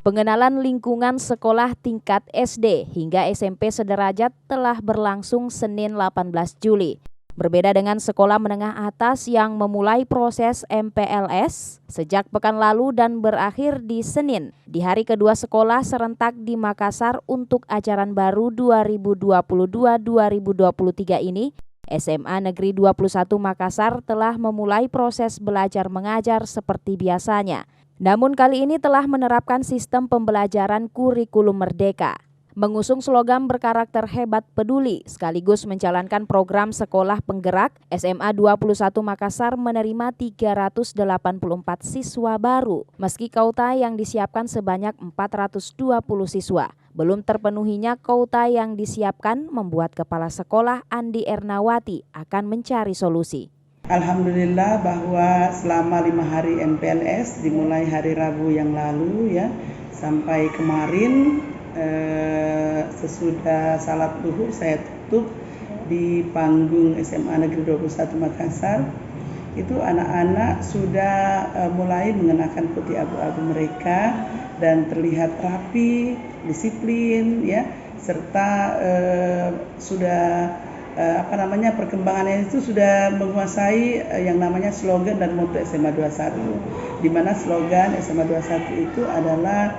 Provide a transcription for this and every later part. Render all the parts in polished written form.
Pengenalan lingkungan sekolah tingkat SD hingga SMP sederajat telah berlangsung Senin 18 Juli. Berbeda dengan sekolah menengah atas yang memulai proses MPLS sejak pekan lalu dan berakhir di Senin, di hari kedua sekolah serentak di Makassar untuk ajaran baru 2022-2023 ini, SMA Negeri 21 Makassar telah memulai proses belajar mengajar seperti biasanya. Namun kali ini telah menerapkan sistem pembelajaran kurikulum merdeka. Mengusung slogan berkarakter hebat peduli sekaligus menjalankan program sekolah penggerak, SMA 21 Makassar menerima 384 siswa baru. Meski kuota yang disiapkan sebanyak 420 siswa, belum terpenuhinya kuota yang disiapkan membuat Kepala Sekolah Andi Ernawati akan mencari solusi. Alhamdulillah bahwa selama 5 hari MPLS dimulai hari Rabu yang lalu ya sampai kemarin sesudah salat zuhur saya tutup di panggung SMA Negeri 21 Makassar. Itu anak-anak sudah mulai mengenakan putih abu-abu mereka dan terlihat rapi, disiplin ya, serta sudah perkembangannya itu sudah menguasai yang namanya slogan dan moto SMA 21, di mana slogan SMA 21 itu adalah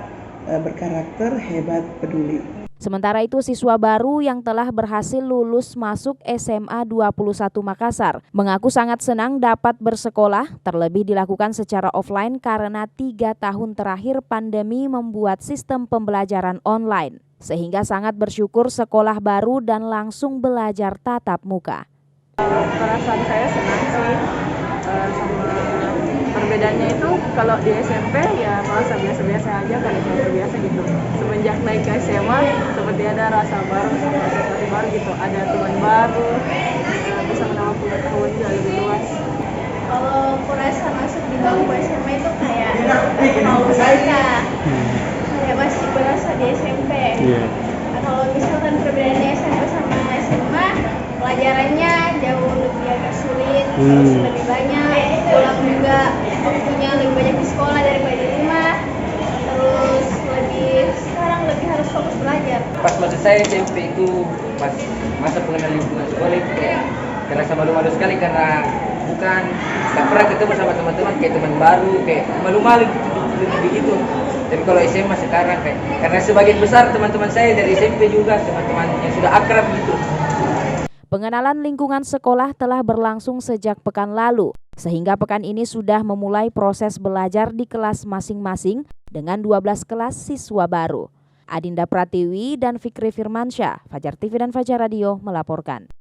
berkarakter hebat peduli. Sementara itu siswa baru yang telah berhasil lulus masuk SMA 21 Makassar mengaku sangat senang dapat bersekolah, terlebih dilakukan secara offline karena 3 tahun terakhir pandemi membuat sistem pembelajaran online. Sehingga sangat bersyukur sekolah baru dan langsung belajar tatap muka. Perasaan saya senang sih, sama perbedaannya itu kalau di SMP ya merasa biasa-biasa aja, kalau biasa gitu. Semenjak naik ke SMA seperti ada rasa baru, sesuatu baru gitu, ada teman baru, bisa menambah pengetahuan juga lebih luas. Kalau aku rasa masuk di bangku SMA itu kayak kayak masih berasa di SMP. Nah, kalau misalkan perbedaannya SMP sama SMA, pelajarannya jauh lebih agak sulit, harus lebih banyak, pulang juga waktunya lebih banyak di sekolah daripada di rumah, terus sekarang lebih harus fokus belajar. Pas masa saya SMP itu pas masa pengenalan lingkungan sekolah itu terasa malu-malu sekali karena bukan tak pernah ketemu sama teman-teman, kayak teman baru, kayak malu-malu begitu. Tapi kalau SMA sekarang karena sebagian besar teman-teman saya dari SMP juga teman-teman yang sudah akrab gitu. Pengenalan lingkungan sekolah telah berlangsung sejak pekan lalu, sehingga pekan ini sudah memulai proses belajar di kelas masing-masing dengan 12 kelas siswa baru. Adinda Pratiwi dan Fikri Firmansyah, Fajar TV dan Fajar Radio melaporkan.